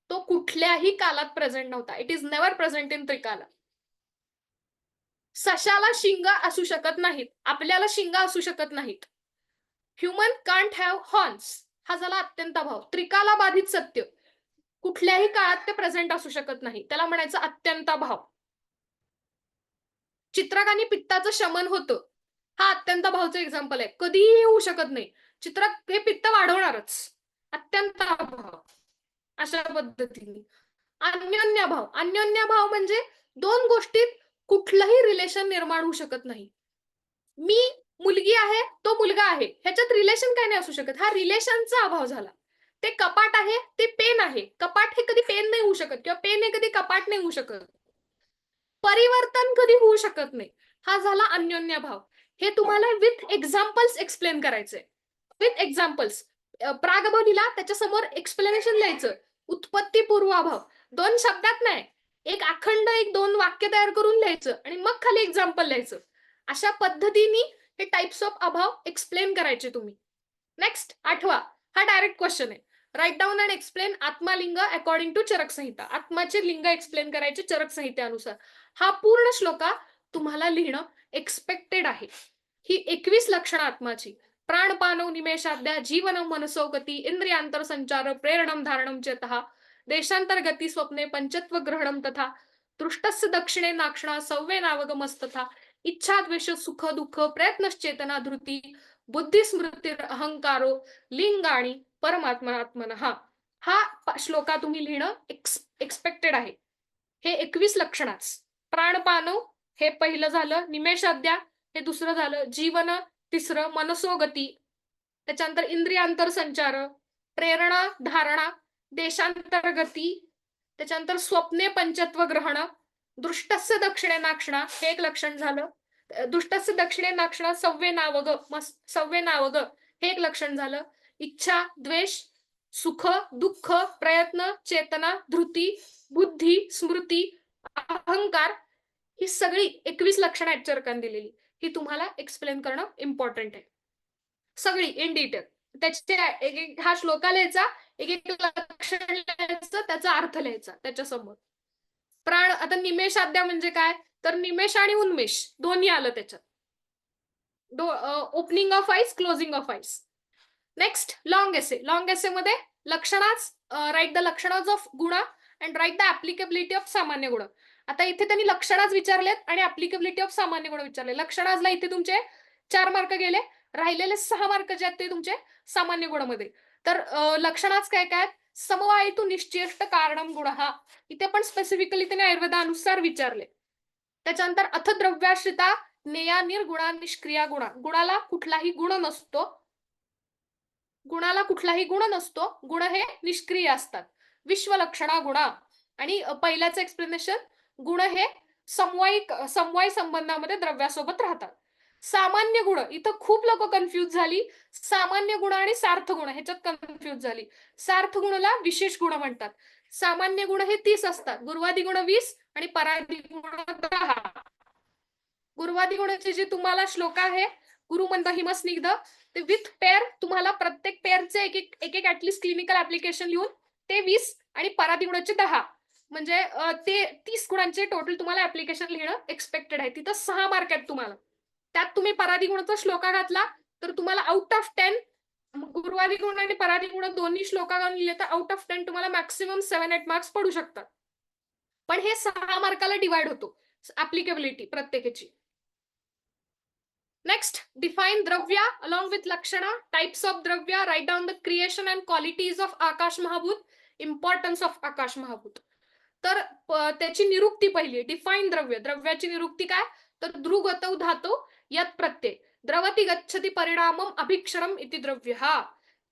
तो कुठल्याही कालात प्रेझेंट नव्हता. It is never present in trikala. सशाला शिंग असू शकत नाहीत, आपल्याला शिंग असू शकत नाहीत. ह्युमन कांट हॅव हॉर्न्स हा झाला अत्यंताभाव. त्रिकाला बाधित सत्य, कुठल्याही काळात ते प्रेझेंट असू शकत नाही, त्याला म्हणायचं अत्यंताभाव. चित्रकाने पित्ताचं शमन होतं, हा अत्यंताभावचं एक्झाम्पल आहे. कधीही होऊ शकत नाही, चित्रात हे पित्त वाढवणारच. अत्यंताभाव अशा पद्धतीने. अन्योन्यभाव, अन्योन्यभाव म्हणजे दोन गोष्टीत कुठलंही रिलेशन निर्माण होऊ शकत नाही. मी मुलगी आहे, तो मुलगा आहे, ह्याच्यात रिलेशन काय नाही असू शकत, हा रिलेशनचा अभाव झाला. ते कपाट आहे, ते पेन आहे, कपाट हे कधी पेन नाही होऊ शकत, किंवा पेन हे कधी कपाट नाही होऊ शकत. परिवर्तन कधी होऊ शकत नाही, हा झाला अन्योन्य भाव. हे तुम्हाला विथ एक्झाम्पल्स एक्सप्लेन करायचंय. With examples. प्रागभाव दिला, त्याच्यासमोर एक्सप्लेनेशन लिहायचं. उत्पत्ती पूर्वाभाव, 2 शब्दात नाही, एक अखंड 1-2 वाक्य तयार करून लिहायचं आणि मग खाली एक्झाम्पल लिहायचं. अशा पद्धतीने हे टाइप्स ऑफ अभाव एक्सप्लेन करायचे तुम्ही. नेक्स्ट 8वा, हा डायरेक्ट क्वेश्चन आहे. Write down and explain atmalinga according to Charaka Samhita. आत्माचे लिंग एक्सप्लेन करायचे चरक संहितेनुसार. हा पूर्ण श्लोका तुम्हाला लिहिणं एक्सपेक्टेड आहे. ही 21 लक्षणं आत्माची. प्राणपानौ निमेषाद्या जीवन मनसोगती इंद्रियांतर संचार प्रेरणम धारणम चेतः देशांतर्गती स्वप्ने पंचत्व ग्रहणम तथा दृष्टस्य दक्षिणे नाक्षणा सव्वेनावगमस्तथा इच्छा द्वेष सुख दुःख प्रयत्नश्चेतना धृती बुद्धी स्मृती अहंकारो लिंगाणी परमात्मनात्मन. हा श्लोका तुम्ही लिहिणं एक्सपेक्टेड आहे. हे 21 लक्षणाच. प्राणपानव हे पहिलं झालं, निमेषाद्या हे दुसरं झालं, जीवन तिसरं, मनसोगती, त्याच्यानंतर इंद्रियांतर संचार, प्रेरणा धारणा, देशांतर्गती, त्याच्यानंतर स्वप्ने पंचत्व ग्रहण, दृष्टस्य दक्षिणे नाक्षणा हे एक लक्षण झालं. दुष्टस्य दक्षिणे नाक्षणा सव्वे नावग हे एक लक्षण झालं. इच्छा द्वेष सुख दुःख प्रयत्न चेतना धृती बुद्धी स्मृती अहंकार ही सगळी 21 लक्षणं आहेत चरकाने दिलेली. ही तुम्हाला एक्सप्लेन करणं इम्पॉर्टंट आहे, सगळी इन डिटेल. त्याचे हा श्लोका लिहायचा, एक लक्षण लिहायचं, त्याचा अर्थ लिहायचा त्याच्यासमोर. प्राण, आता निमेषाद्या म्हणजे काय, तर निमेष आणि उन्मेष दोन्ही आलं त्याच्यात. Opening of eyes closing of eyes. Next long essay. Long essay मध्ये लक्षणाच, write the lakshanas of guna and write the applicability of samanya guna. आता इथे त्यांनी लक्षणाच विचारलेत आणि ऍप्लिकेबिलिटी ऑफ सामान्य गुण विचारले. लक्षणाजला इथे तुमचे 4 मार्क गेले, राहिलेले 6 मार्क जे आहेत ते तुमचे सामान्य गुणामध्ये. तर लक्षणाच काय काय, समवायितू निश्चेष्ट कारणम गुण, हा इथे पण स्पेसिफिकली त्याने आयुर्वेदानुसार विचारले. त्याच्यानंतर अथ द्रव्याश्रिता नेया निर्गुणा निष्क्रिया गुणा. गुणाला कुठलाही गुण नसतो, गुणाला कुठलाही गुण नसतो, गुण हे निष्क्रिय असतात. विश्वलक्षणा गुणा. आणि पहिल्याचं एक्सप्लेनेशन, गुण हे समवाय संबंधामध्ये द्रव्यासोबत राहतात. सामान्य गुण, इथं खूप लोक कन्फ्युज झाली. सामान्य गुण आणि सार्थ गुण ह्याच्यात कन्फ्युज झाली. सार्थ गुणला विशेष गुण म्हणतात. सामान्य गुण हे 30 असतात, गुरुवादी गुण 20 आणि परादी गुण 10. गुरुवादी गुणाचे जे तुम्हाला श्लोक आहे, गुरुमंत हिमस्निग्ध, ते विथ पेअर तुम्हाला प्रत्येक पेअरचे एक ऍटलिस्ट क्लिनिकल ऍप्लिकेशन लिहून ते 20 आणि परादी गुणाचे 10, म्हणजे ते 30 गुणांचे टोटल तुम्हाला ऍप्लिकेशन लिहिणं एक्सपेक्टेड आहे. तिथं 6 मार्क आहेत तुम्हाला. त्यात तुम्ही परादी गुणाचा श्लोका घातला तर तुम्हाला आउट ऑफ 10, गुरुवादी गुण आणि परादी गुण दोन्ही श्लोका घालून लिहिले तर आउट ऑफ 10 तुम्हाला मॅक्सिमम 7-8 मार्क्स पडू शकतात. पण हे 6 मार्काला डिवाइड होतो ऍप्लिकेबिलिटी प्रत्येकाची. Next define dravya along with lakshana, types of dravya, write down the creation and qualities of akasha mahabhuta, importance of akasha महाभूत. तर त्याची निरुक्ती पहिली, डिफाइन द्रव्य. द्रव्याची निरुक्ती काय, तर ध्रुगतौ धातू यत प्रत्यय द्रवती गच्छति परिणामम अभिक्षरम इति द्रव्य. हा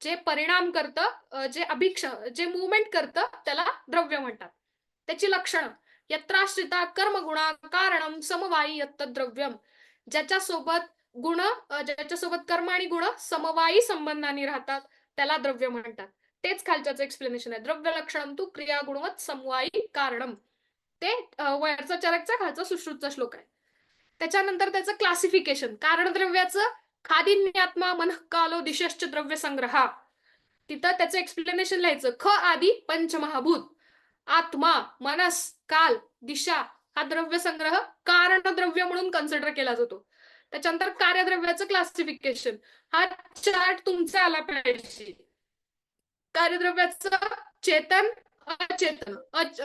जे परिणाम करतं, जे मूवमेंट करतं त्याला द्रव्य म्हणतात. त्याची लक्षणं, यत्राश्रिता कर्मगुणा कारणम समवायी यत्त द्रव्यम. ज्याच्यासोबत गुण, ज्याच्यासोबत कर्म आणि गुण समवायी संबंधाने राहतात त्याला द्रव्य म्हणतात. तेच खालच्याचं एक्सप्लेनेशन आहे. द्रव्य लक्षणम तू क्रिया गुणवत समवायी कारणम. ते वरचा चरकचा खालचा सुश्रुतचा श्लोक आहे. त्याच्यानंतर त्याचं क्लासिफिकेशन, कारण द्रव्याचं खादिन्यात्मा मनःकालो दिशश्च द्रव्य संग्रहा. तिथं त्याचं एक्सप्लेनेशन लिहायचं. ख आदी पंचमहाभूत, आत्मा मनस काल दिशा हा द्रव्य संग्रह कारण द्रव्य म्हणून कन्सिडर केला जातो. त्याच्यानंतर कार्यद्रव्याचं क्लासिफिकेशन, हा चार्ट तुमचा आला पाहिजे. कार्यद्रव्याचं चेतन, अचेतन,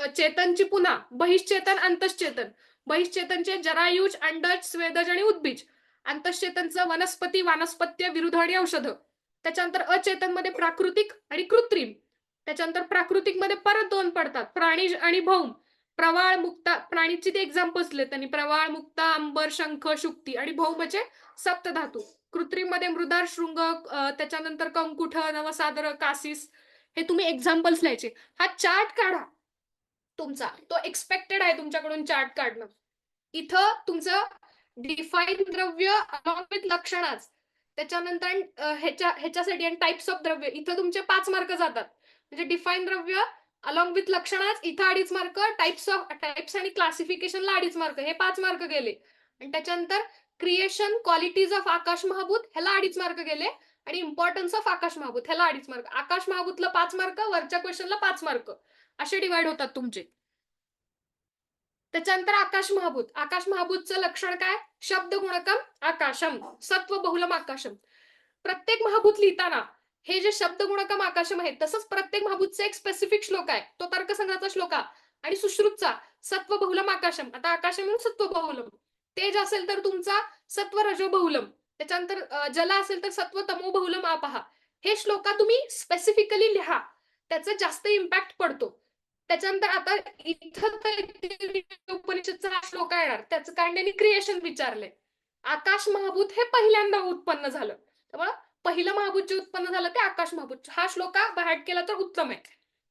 चेतनची पुन्हा बहिश्चेतन, अंतश्चेतन. बहिश्चेतनचे जरायुज, अंडज, स्वेदज आणि उद्भिज. अंतश्चेतनचं वनस्पती, वानस्पत्य, विरुद्ध आणि औषध. त्याच्यानंतर अचेतन मध्ये प्राकृतिक आणि कृत्रिम. त्याच्यानंतर प्राकृतिक मध्ये परत दोन पडतात, प्राणी आणि भौम. प्रवाळ, मुक्ता, प्राणीची ते एक्झाम्पल्स दिले त्यांनी, प्रवाळ, मुक्ता, अंबर, शंख, शुक्ती. आणि भौमचे सप्तधातू. कृत्रिम मध्ये मृदार, शृंग, त्याच्यानंतर कंकुठ, नवसादर, कासिस. हे तुम्ही एक्झाम्पल्स लिहायचे. हा चार्ट काढा तुमचा, तो एक्सपेक्टेड आहे तुमच्याकडून चार्ट काढणं. इथं तुमचं डिफाईन द्रव्य अलॉंग विथ लक्षणाच, त्याच्यानंतर ह्याच्यासाठी आणि टाइप्स ऑफ द्रव्य, इथं तुमचे 5 मार्क जातात. म्हणजे डिफाईन द्रव्य अलॉंग विथ लक्षणाच इथं 2.5 मार्क, टाइप्स आणि क्लासिफिकेशनला 2.5 मार्क, हे 5 मार्क गेले. आणि त्याच्यानंतर क्रिएशन, क्वालिटीज ऑफ आकाश महाभूत, ह्याला 2.5 मार्क गेले. आणि इम्पॉर्टन्स ऑफ आकाश महाभूत, ह्याला 2.5 मार्क. आकाश महाभूतला 5 मार्क, वरच्या क्वेश्चनला 5 मार्क, असे डिवाइड होतात तुमचे. त्याच्यानंतर आकाश महाभूत. आकाश महाभूतचं लक्षण काय? शब्द गुणकम आकाशम, सत्व बहुलम आकाशम. प्रत्येक महाभूत लिहिताना हे जे शब्द गुणकम आकाशम आहेत, तसंच प्रत्येक महाभूतचा एक स्पेसिफिक श्लोक आहे, तो तर्कसंग्रहाचा श्लोक आणि सुश्रुतचा सत्व बहुलम आकाशम. आता आकाशम म्हणून सत्व बहुलम. तेज असेल तर तुमचा सत्व रजो बहुलम. त्याच्यानंतर जल असेल तर सत्व तमो बहुलम आपहा. हे श्लोका तुम्ही स्पेसिफिकली लिहा, त्याचा जास्त इम्पॅक्ट पडतो. त्याच्यानंतर आता इथं उपनिषदचा हा श्लोक येणार, त्याचं कांड्याने क्रिएशन विचारले. आकाश महाभूत हे पहिल्यांदा उत्पन्न झालं, त्यामुळे पहिलं महाभूत जे उत्पन्न झालं ते आकाश महाभूत. हा श्लोका बाहेर केला तर उत्तम आहे.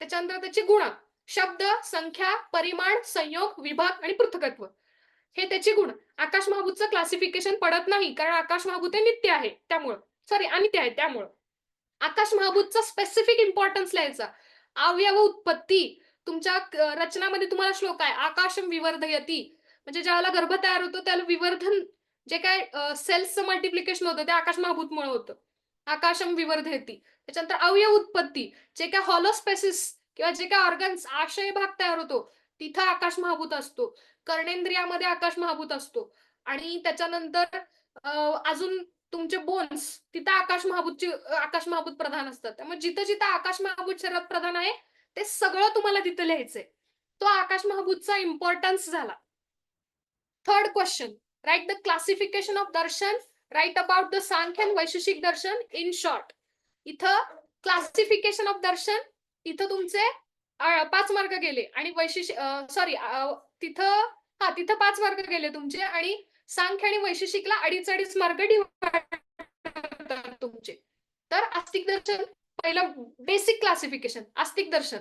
त्याच्यानंतर त्याची गुण, शब्द, संख्या, परिमाण, संयोग, विभाग आणि पृथकत्व, हे त्याची गुण. आकाश महाभूतचं क्लासिफिकेशन पडत नाही, कारण आकाश महाभूत हे नित्य आहे, त्यामुळं अनित्य आहे, त्यामुळं आकाश महाभूतचा स्पेसिफिक इम्पॉर्टन्स लिहायचा. अवयव उत्पत्ती, तुमच्या रचनामध्ये तुम्हाला श्लोक आहे, आकाशम विवर्धयती, म्हणजे ज्याला गर्भ तयार होतो त्याला विवर्धन, जे काय सेल्सचं मल्टिप्लिकेशन होतं ते आकाश महाभूतमुळे होतं, आकाशम विवर्धयती. त्याच्यानंतर अवयव उत्पत्ती, जे काय हॉलोस्पेसिस किंवा जे काय ऑर्गन्स, आशय भाग तयार होतो, तिथं आकाश महाभूत असतो. कर्णेंद्रियामध्ये आकाश महाभूत असतो. आणि त्याच्यानंतर अजून तुमचे बोन्स, तिथं आकाश महाभूत प्रधान असतात. त्यामुळे जिथं जिथं आकाश महाभूत शरीरात प्रधान आहे ते सगळं तुम्हाला तिथं लिहायचंय. तो आकाश महाभूतचा इम्पॉर्टन्स झाला. Third question, write the classification of darshana, write about the Sankhya and Vaisheshika darshana in short. इथं क्लासिफिकेशन ऑफ दर्शन, इथं तुमचे 5 मार्क गेले. आणि तिथं 5 मार्क गेले तुमचे. आणि सांख्य आणि वैशेषिकला 2.5 मार्क डिवाइड तुमचे. तर आस्तिक दर्शन पहिलं बेसिक क्लासिफिकेशन, आस्तिक दर्शन.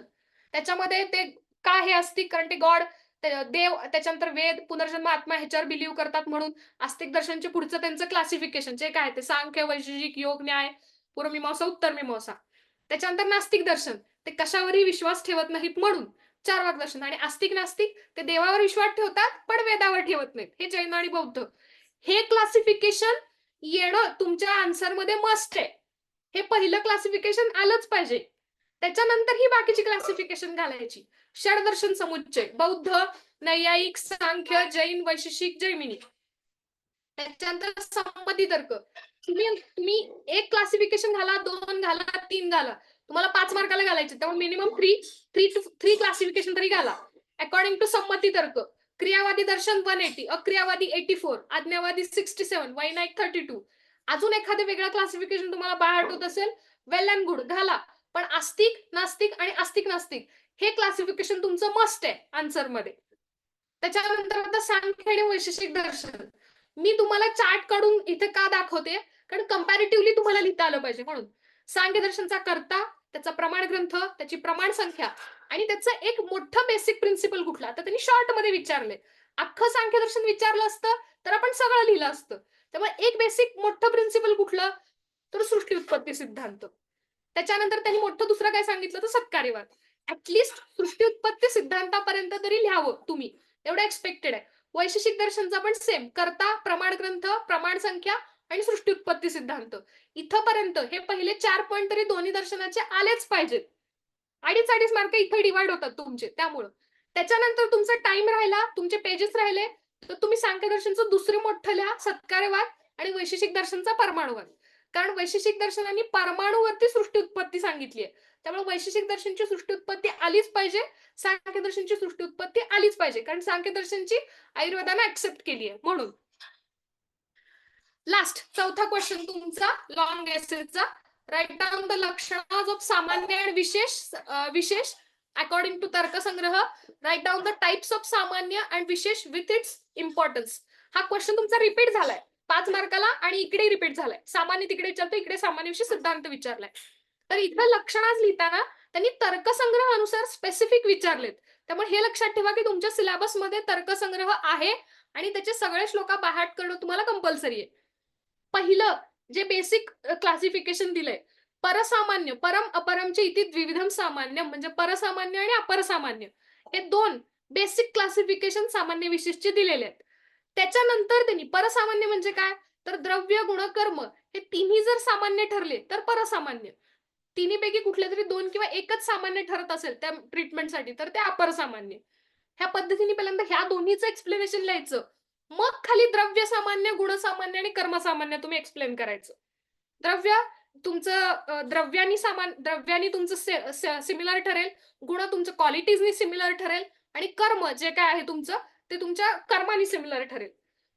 त्याच्यामध्ये ते काय हे आस्तिक, कारण ते गॉड, देव, त्याच्यानंतर वेद, पुनर्जन्म, आत्मा ह्याच्यावर बिलीव्ह करतात, म्हणून आस्तिक दर्शनचे पुढचं त्यांचं क्लासिफिकेशन जे काय ते सांख्य, वैशेषिक, योग, न्याय, पूर्वमीमांसा, उत्तरमीमांसा. त्याच्यानंतर नास्तिक दर्शन, ते कशावरही विश्वास ठेवत नाहीत म्हणून 4 वाक दर्शन. आणि आस्तिक नास्तिक ते देवावर विश्वास ठेवतात पण वेदावर ठेवत नाहीत, हे जैन आणि बौद्ध. हे क्लासिफिकेशन येणं तुमच्या आन्सर मध्ये मस्ट आहे. हे पहिलं क्लासिफिकेशन आलंच पाहिजे. त्याच्यानंतर ही बाकीची क्लासिफिकेशन घालायची. षडदर्शन समुच्चय, बौद्ध, नैयायिक, सांख्य, जैन, वैशेषिक, जैमिनी. त्याच्यानंतर संमती तर्क. तुम्ही एक क्लासिफिकेशन घाला, 2 घाला, 3 घाला, तुम्हाला 5 मार्काला घालायचे, त्यामुळे मिनिमम 3 क्लासिफिकेशन तरी घाला. अकॉर्डिंग टू संमती तर्क, क्रियावादी दर्शन 180, अक्रियावादी 84, आज्ञावादी 67, वैनायिक 32. अजून एखादं वेगळं क्लासिफिकेशन तुम्हाला बाय होत असेल, वेल अँड गुड, घाला. पण आस्तिक, नास्तिक आणि आस्तिक नास्तिक हे क्लासिफिकेशन तुमचं मस्ट आहे आन्सर मध्ये. त्याच्यानंतर आता सांख्य आणि वैशेषिक दर्शन, मी तुम्हाला चार्ट काढून इथे का दाखवते, कारण कंपॅरेटिव्हली तुम्हाला लिहिता आलं पाहिजे म्हणून. सांख्य दर्शनचा कर्ता, त्याचा प्रमाण ग्रंथ, त्याची प्रमाण संख्या आणि त्याचं एक मोठं बेसिक प्रिन्सिपल कुठला, तर त्यांनी शॉर्ट मध्ये विचारले. अख्खं सांख्य दर्शन विचारलं असतं तर आपण सगळं लिहिलं असतं. त्यामुळे एक बेसिक मोठं प्रिन्सिपल कुठलं, तर सृष्टी उत्पत्ती सिद्धांत. त्याच्यानंतर त्यांनी मोठं दुसरं काय सांगितलं, तर सत्कार्यवाद. ऍटलिस्ट सृष्टी उत्पत्ती सिद्धांतापर्यंत तरी लिहावं तुम्ही, एवढं एक्सपेक्टेड आहे. वैशेषिक दर्शनचा पण सेम, कर्ता, प्रमाण ग्रंथ, प्रमाण संख्या आणि सृष्टी उत्पत्ती सिद्धांत. इथपर्यंत हे पहिले 4 पॉईंट तरी दोन्ही दर्शनाचे आलेच पाहिजेत. 2.5 मार्क इथे डिवाइड होतात तुमचे. त्यामुळं त्याच्यानंतर तुमचा टाइम राहिला, तुमचे पेजेस राहिले, तर तुम्ही सांख्य दर्शनचं दुसरं मोठं लिहा, सत्कार्यवाद, आणि वैशेषिक दर्शनचा परमाणुवाद. कारण वैशेषिक दर्शनाने परमाणुवरती सृष्टी उत्पत्ती सांगितली आहे. त्यामुळे वैशेषिक दर्शनची सृष्टी उत्पत्ती आलीच पाहिजे, सांख्य दर्शनची सृष्टी उत्पत्ती आलीच पाहिजे, कारण सांख्य दर्शनची आयुर्वेदाने ऍक्सेप्ट केली आहे म्हणून. लास्ट चौथा क्वेश्चन तुमचा लॉंग एसेचा. Write down the lakshanas of samanya आणि vishesha according to Tarkasangraha. Write down the types of samanya and vishesha with its importance. हा क्वेश्चन तुमचा रिपीट झालाय 5 मार्काला आणि इकडे रिपीट झालाय. सामान्य तिकडे विचारतो, इकडे सामान्यविषयी सिद्धांत विचारलाय. तर इथं लक्षणाज लिहिताना त्यांनी तर्कसंग्रहानुसार स्पेसिफिक विचारलेत. त्यामुळे हे लक्षात ठेवा की तुमच्या सिलेबसमध्ये तर्कसंग्रह आहे आणि त्याचे सगळे श्लोक बाहेर करणं तुम्हाला कंपल्सरी आहे. पहिलं जे बेसिक क्लासिफिकेशन दिलंय, परसामान्य, परम अपरमचे इति द्विविधम सामान्य, म्हणजे परसामान्य आणि अपरसामान्य हे 2 बेसिक क्लासिफिकेशन सामान्य विशेषचे दिलेले आहेत. त्याच्यानंतर त्यांनी परसामान्य म्हणजे काय, तर द्रव्य गुण कर्म हे तिन्ही जर सामान्य ठरले तर परसामान्य. तिन्हीपैकी कुठले तरी 2 किंवा एकच सामान्य ठरत असेल त्या ट्रीटमेंटसाठी तर ते अपरसामान्य. ह्या पद्धतीने पहिल्यांदा ह्या दोन्हीचं एक्सप्लेनेशन लिहायचं, मग खाली द्रव्य सामान्य, गुणसामान्य आणि कर्मसामान्य तुम्ही एक्सप्लेन करायचं. द्रव्य तुमचं द्रव्यानी तुमचं सिमिलर ठरेल, गुण तुमचं क्वालिटीजनी सिमिलर ठरेल आणि कर्म जे काय आहे तुमचं ते तुमच्या कर्मानी सिमिलर ठरेल.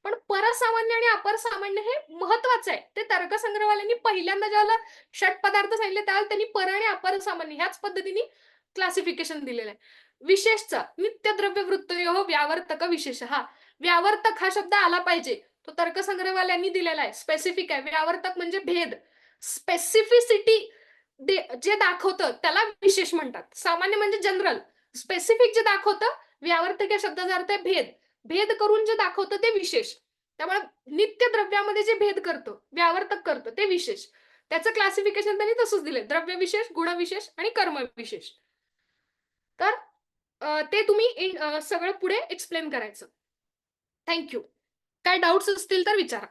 पण परसामान्य आणि अपरसामान्य हे महत्वाचं आहे. ते तर्कसंग्रहवाल्यांनी पहिल्यांदा ज्याला षट पदार्थ सांगितले त्यावेळेला त्यांनी पर आणि अपरसामान्य ह्याच पद्धतीने क्लासिफिकेशन दिलेलं आहे. विशेषचा नित्य द्रव्य वृत्तयोः व्यावर्तक विशेष. हा व्यावर्तक हा शब्द आला पाहिजे, तो तर्कसंग्रहवाल्यांनी दिलेला आहे. स्पेसिफिक आहे. व्यावर्तक म्हणजे भेद, स्पेसिफिसिटी जे दाखवतं त्याला विशेष म्हणतात. सामान्य म्हणजे जनरल, स्पेसिफिक जे दाखवतं, व्यावर्तक या शब्दाचा अर्थ आहे भेद, भेद करून जे दाखवतं ते विशेष. त्यामुळे नित्य द्रव्यामध्ये जे भेद करतो, व्यावर्तक करतो ते विशेष. त्याचं क्लासिफिकेशन त्यांनी तसंच दिलंय, द्रव्य विशेष, गुण विशेष आणि कर्म विशेष. तर ते तुम्ही सगळं पुढे एक्सप्लेन करायचं. थँक्यू. काय डाऊट्स असतील तर विचारा.